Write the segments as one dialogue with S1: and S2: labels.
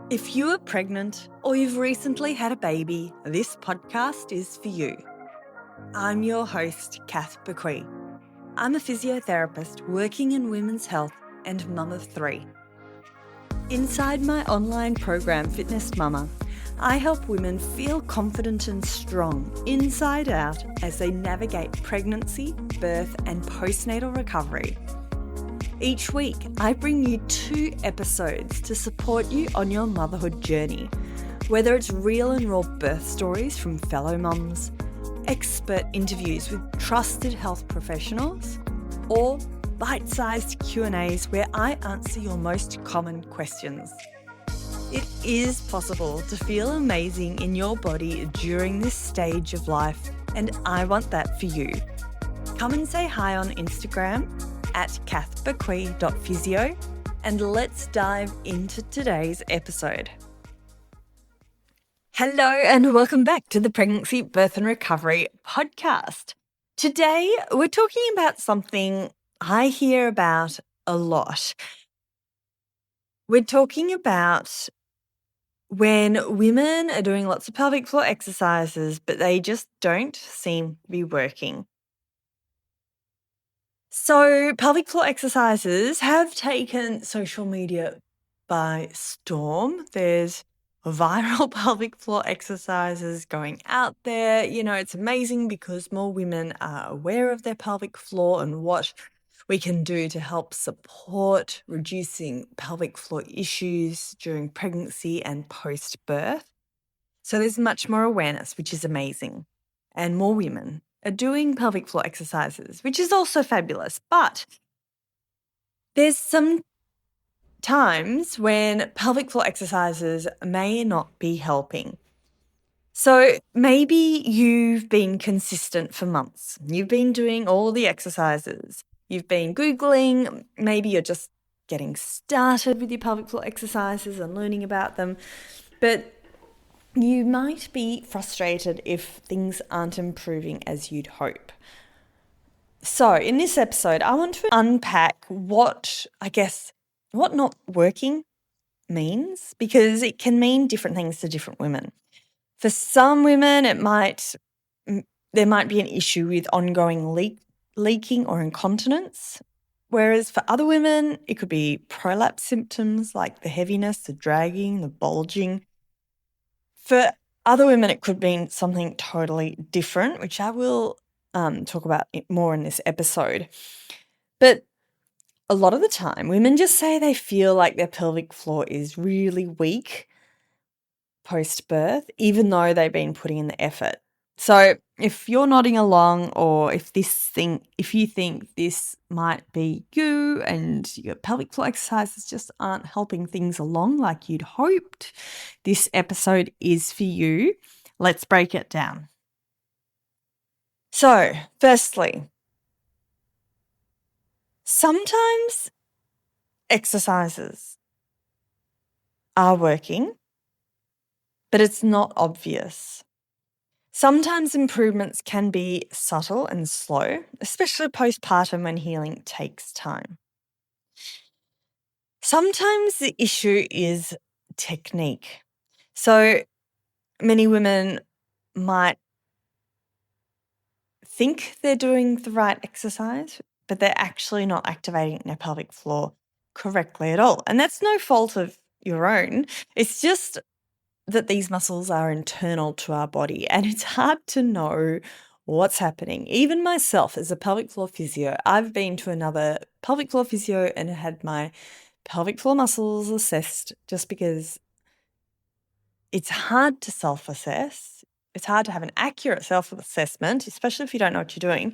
S1: If you are pregnant or you've recently had a baby, this podcast is for you. I'm your host, Kath Bequee. I'm a physiotherapist working in women's health and mum of 3. Inside my online program, Fitness Mama, I help women feel confident and strong inside out as they navigate pregnancy, birth, and postnatal recovery. Each week, I bring you 2 episodes to support you on your motherhood journey, whether it's real and raw birth stories from fellow mums, expert interviews with trusted health professionals, or bite-sized Q&As where I answer your most common questions. It is possible to feel amazing in your body during this stage of life, and I want that for you. Come and say hi on Instagram at kathbequee.physio, and let's dive into today's episode. Hello and welcome back to the Pregnancy, Birth and Recovery podcast. Today we're talking about something I hear about a lot. We're talking about when women are doing lots of pelvic floor exercises, but they just don't seem to be working. So pelvic floor exercises have taken social media by storm. There's viral pelvic floor exercises going out there. You know, it's amazing because more women are aware of their pelvic floor and what we can do to help support reducing pelvic floor issues during pregnancy and post-birth. So there's much more awareness, which is amazing, and more women are doing pelvic floor exercises, which is also fabulous. But there's some times when pelvic floor exercises may not be helping. So maybe you've been consistent for months. You've been doing all the exercises. You've been Googling. Maybe you're just getting started with your pelvic floor exercises and learning about them. But you might be frustrated if things aren't improving as you'd hope. So in this episode, I want to unpack what not working means, because it can mean different things to different women. For some women, there might be an issue with ongoing leaking or incontinence, whereas for other women, it could be prolapse symptoms like the heaviness, the dragging, the bulging. For other women, it could mean something totally different, which I will talk about more in this episode. But a lot of the time, women just say they feel like their pelvic floor is really weak post-birth, even though they've been putting in the effort. So if you're nodding along, or if you think this might be you and your pelvic floor exercises just aren't helping things along like you'd hoped, this episode is for you. Let's break it down. So, firstly, sometimes exercises are working, but it's not obvious. Sometimes improvements can be subtle and slow, especially postpartum when healing takes time. Sometimes the issue is technique. So many women might think they're doing the right exercise, but they're actually not activating their pelvic floor correctly at all. And that's no fault of your own. It's just that these muscles are internal to our body, and it's hard to know what's happening. Even myself as a pelvic floor physio, I've been to another pelvic floor physio and had my pelvic floor muscles assessed, just because it's hard to self-assess. It's hard to have an accurate self-assessment, especially if you don't know what you're doing.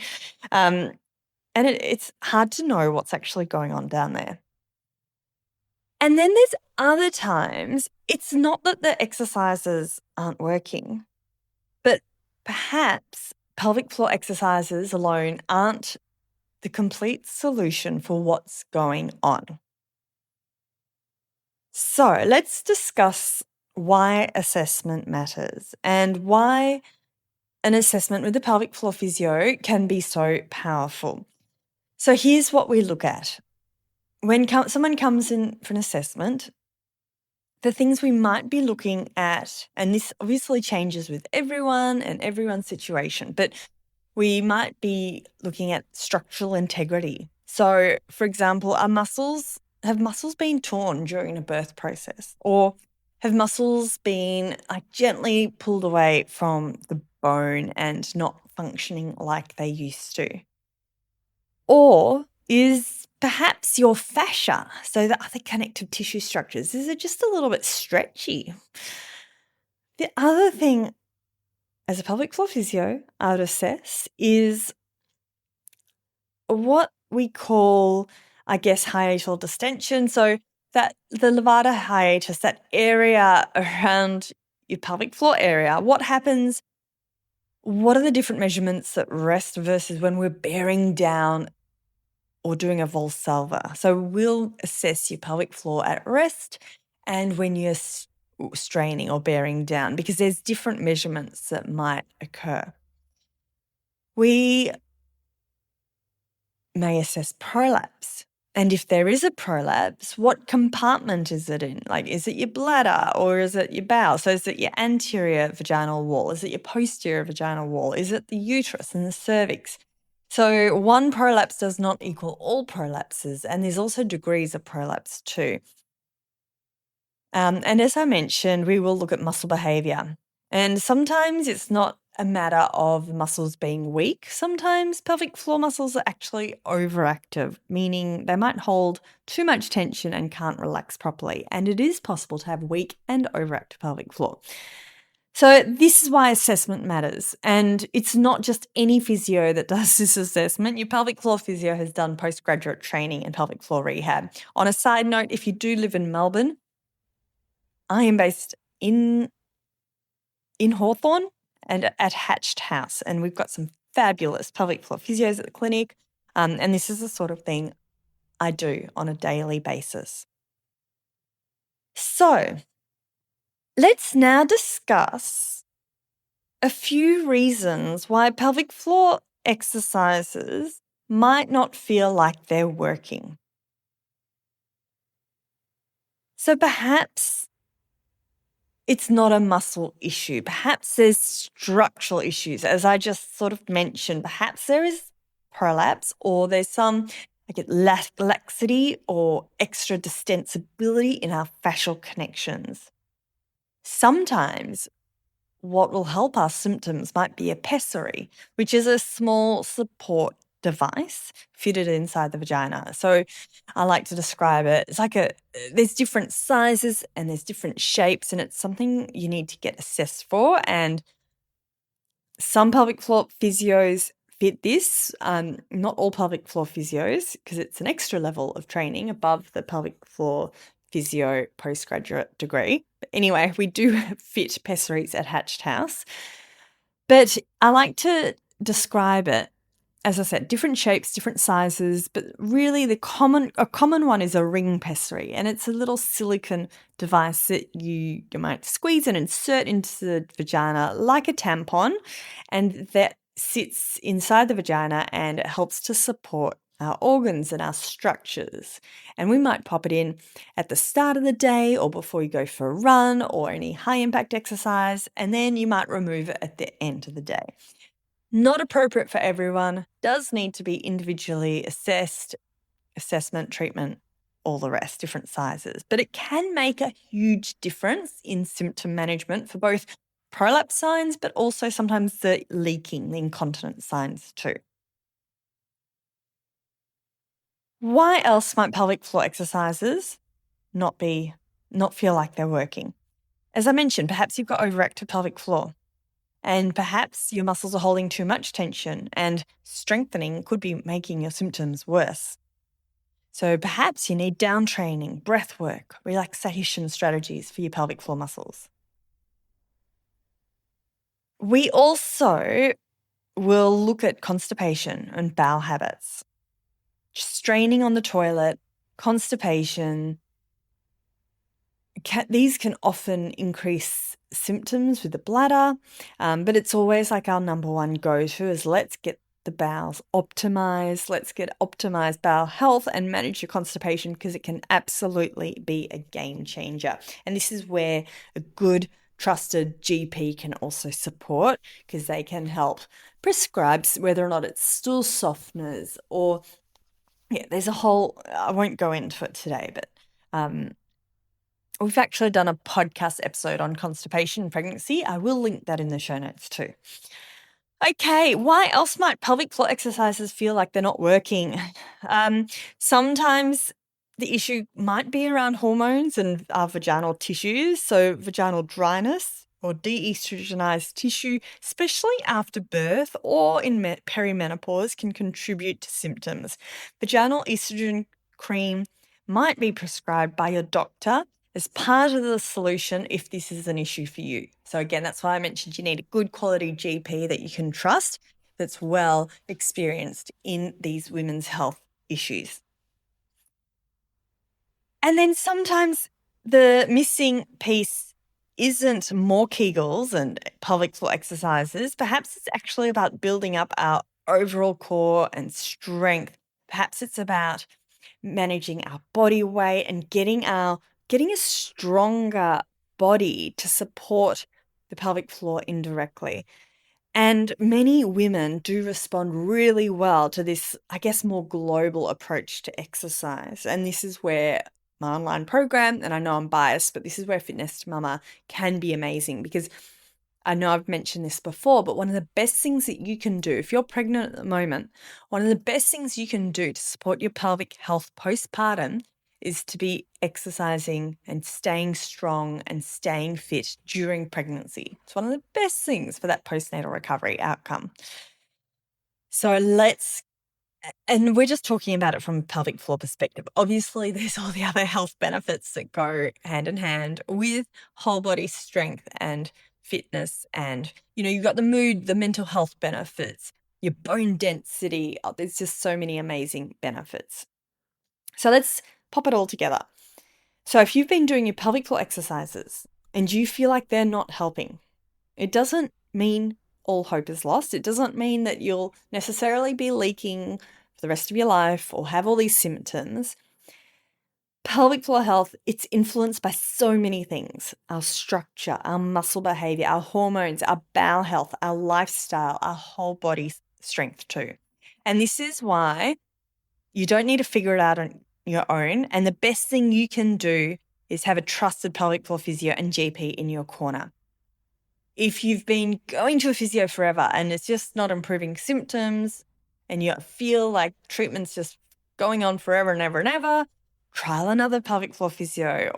S1: And it's hard to know what's actually going on down there. And then there's other times it's not that the exercises aren't working, but perhaps pelvic floor exercises alone aren't the complete solution for what's going on. So let's discuss why assessment matters and why an assessment with the pelvic floor physio can be so powerful. So here's what we look at. When someone comes in for an assessment, the things we might be looking at, and this obviously changes with everyone and everyone's situation, but we might be looking at structural integrity. So, for example, have muscles been torn during a birth process, or have muscles been gently pulled away from the bone and not functioning like they used to? Or is perhaps your fascia, so the other connective tissue structures, is it just a little bit stretchy? The other thing, as a pelvic floor physio, I would assess is what we call, hiatal distension. So that the levator hiatus, that area around your pelvic floor area, what happens? What are the different measurements at rest versus when we're bearing down or doing a Valsalva? So we'll assess your pelvic floor at rest and when you're straining or bearing down, because there's different measurements that might occur. We may assess prolapse. And if there is a prolapse, what compartment is it in? Is it your bladder or is it your bowel? So is it your anterior vaginal wall? Is it your posterior vaginal wall? Is it the uterus and the cervix? So one prolapse does not equal all prolapses, and there's also degrees of prolapse too. And as I mentioned, we will look at muscle behavior. And sometimes it's not a matter of muscles being weak. Sometimes pelvic floor muscles are actually overactive, meaning they might hold too much tension and can't relax properly. And it is possible to have weak and overactive pelvic floor. So this is why assessment matters. And it's not just any physio that does this assessment. Your pelvic floor physio has done postgraduate training in pelvic floor rehab. On a side note, if you do live in Melbourne, I am based in Hawthorn and at Hatched House, and we've got some fabulous pelvic floor physios at the clinic, and this is the sort of thing I do on a daily basis. So let's now discuss a few reasons why pelvic floor exercises might not feel like they're working. So perhaps it's not a muscle issue. Perhaps there's structural issues, as I just sort of mentioned. Perhaps there is prolapse, or there's some laxity or extra distensibility in our fascial connections. Sometimes what will help our symptoms might be a pessary, which is a small support device fitted inside the vagina. So I like to describe it. It's there's different sizes and there's different shapes, and it's something you need to get assessed for. And some pelvic floor physios fit this. Not all pelvic floor physios, because it's an extra level of training above the pelvic floor physio postgraduate degree. But anyway, we do fit pessaries at Hatched House. But I like to describe it, as I said, different shapes, different sizes, but really a common one is a ring pessary, and it's a little silicone device that you might squeeze and insert into the vagina like a tampon, and that sits inside the vagina and it helps to support our organs and our structures. And we might pop it in at the start of the day or before you go for a run or any high impact exercise, and then you might remove it at the end of the day. Not appropriate for everyone, does need to be individually assessed, assessment, treatment, all the rest, different sizes. But it can make a huge difference in symptom management for both prolapse signs, but also sometimes the leaking, the incontinence signs too. Why else might pelvic floor exercises not feel like they're working? As I mentioned, perhaps you've got overactive pelvic floor. And perhaps your muscles are holding too much tension, and strengthening could be making your symptoms worse. So perhaps you need down training, breath work, relaxation strategies for your pelvic floor muscles. We also will look at constipation and bowel habits. Straining on the toilet, constipation, these can often increase symptoms with the bladder, but it's always our number one go-to is let's get the bowels optimized. Let's get optimized bowel health and manage your constipation, because it can absolutely be a game changer. And this is where a good trusted GP can also support, because they can help prescribe whether or not it's stool softeners or there's a whole, I won't go into it today, but we've actually done a podcast episode on constipation and pregnancy. I will link that in the show notes too. Okay, why else might pelvic floor exercises feel like they're not working? Sometimes the issue might be around hormones and our vaginal tissues, so vaginal dryness or de-estrogenized tissue, especially after birth or in perimenopause, can contribute to symptoms. Vaginal estrogen cream might be prescribed by your doctor as part of the solution if this is an issue for you. So again, that's why I mentioned you need a good quality GP that you can trust, that's well experienced in these women's health issues. And then sometimes the missing piece isn't more kegels and pelvic floor exercises. Perhaps it's actually about building up our overall core and strength. Perhaps it's about managing our body weight and getting a stronger body to support the pelvic floor indirectly. And many women do respond really well to this, I guess, more global approach to exercise. And this is where my online program, and I know I'm biased, but this is where Fitness to Mama can be amazing, because I know I've mentioned this before, but one of the best things that you can do if you're pregnant at the moment, one of the best things you can do to support your pelvic health postpartum is to be exercising and staying strong and staying fit during pregnancy. It's one of the best things for that postnatal recovery outcome. So and we're just talking about it from a pelvic floor perspective. Obviously, there's all the other health benefits that go hand in hand with whole body strength and fitness. And, you've got the mood, the mental health benefits, your bone density. Oh, there's just so many amazing benefits. So let's pop it all together. So if you've been doing your pelvic floor exercises and you feel like they're not helping, it doesn't mean all hope is lost. It doesn't mean that you'll necessarily be leaking for the rest of your life or have all these symptoms. Pelvic floor health, it's influenced by so many things: our structure, our muscle behavior, our hormones, our bowel health, our lifestyle, our whole body strength too. And this is why you don't need to figure it out on your own. And the best thing you can do is have a trusted pelvic floor physio and GP in your corner. If you've been going to a physio forever and it's just not improving symptoms and you feel like treatment's just going on forever and ever and ever, trial another pelvic floor physio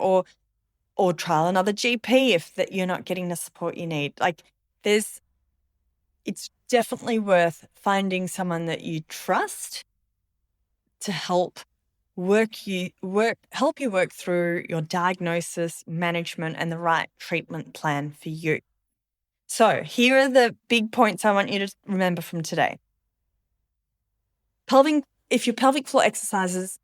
S1: or trial another GP if that you're not getting the support you need. It's definitely worth finding someone that you trust to help you work through your diagnosis, management, and the right treatment plan for you. So here are the big points I want you to remember from today. If your pelvic floor exercises,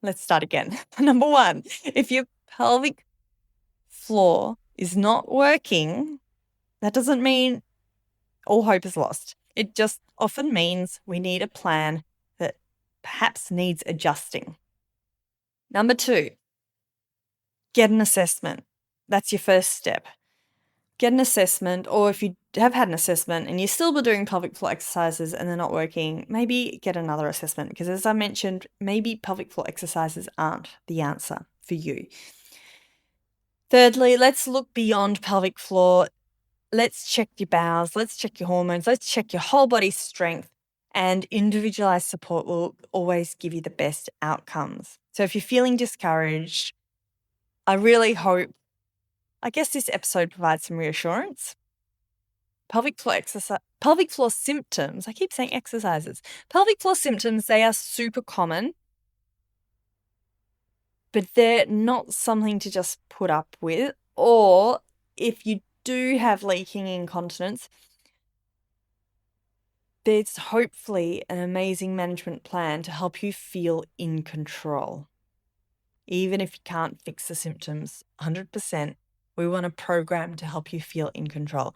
S1: let's start again. Number 1, if your pelvic floor is not working, that doesn't mean all hope is lost. It just often means we need a plan that perhaps needs adjusting. Number 2, get an assessment. That's your first step. Get an assessment, or if you have had an assessment and you're still doing pelvic floor exercises and they're not working, maybe get another assessment, because as I mentioned, maybe pelvic floor exercises aren't the answer for you. Thirdly, let's look beyond pelvic floor. Let's check your bowels, let's check your hormones, let's check your whole body strength, and individualized support will always give you the best outcomes. So if you're feeling discouraged, I really hope, I guess this episode provides some reassurance. Pelvic floor symptoms, I keep saying exercises. Pelvic floor symptoms, they are super common, but they're not something to just put up with. Or if you do have leaking incontinence, there's hopefully an amazing management plan to help you feel in control. Even if you can't fix the symptoms 100%, we want a program to help you feel in control.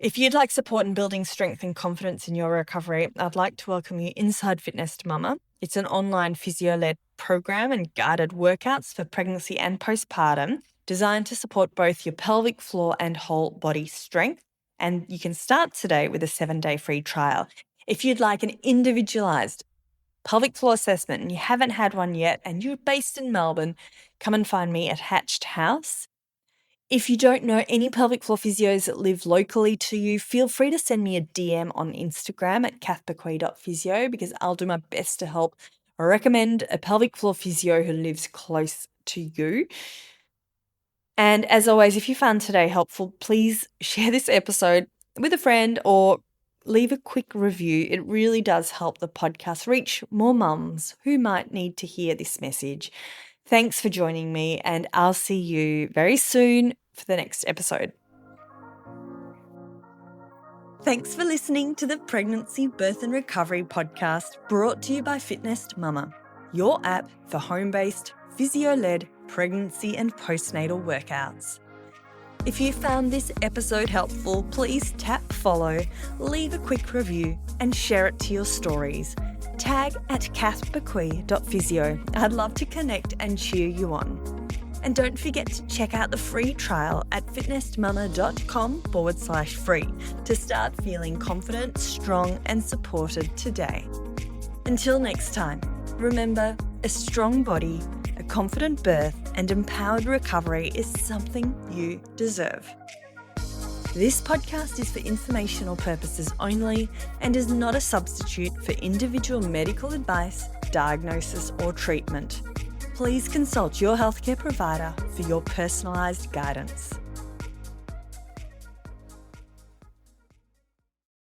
S1: If you'd like support in building strength and confidence in your recovery, I'd like to welcome you inside Fitness to Mama. It's an online physio-led program and guided workouts for pregnancy and postpartum, designed to support both your pelvic floor and whole body strength. And you can start today with a 7-day free trial. If you'd like an individualized pelvic floor assessment and you haven't had one yet and you're based in Melbourne, come and find me at Hatched House. If you don't know any pelvic floor physios that live locally to you, feel free to send me a DM on Instagram at kathbequee.physio because I'll do my best to help recommend a pelvic floor physio who lives close to you. And as always, if you found today helpful, please share this episode with a friend or leave a quick review. It really does help the podcast reach more mums who might need to hear this message. Thanks for joining me, and I'll see you very soon for the next episode. Thanks for listening to the Pregnancy, Birth and Recovery podcast brought to you by Fitness to Mama, your app for home-based, physio-led pregnancy and postnatal workouts. If you found this episode helpful, please tap follow, leave a quick review, and share it to your stories. Tag at kathbequee.physio. I'd love to connect and cheer you on. And don't forget to check out the free trial at fitnessmama.com/free to start feeling confident, strong, and supported today. Until next time, remember, a strong body, a confident birth, and empowered recovery is something you deserve. This podcast is for informational purposes only and is not a substitute for individual medical advice, diagnosis, or treatment. Please consult your healthcare provider for your personalised guidance.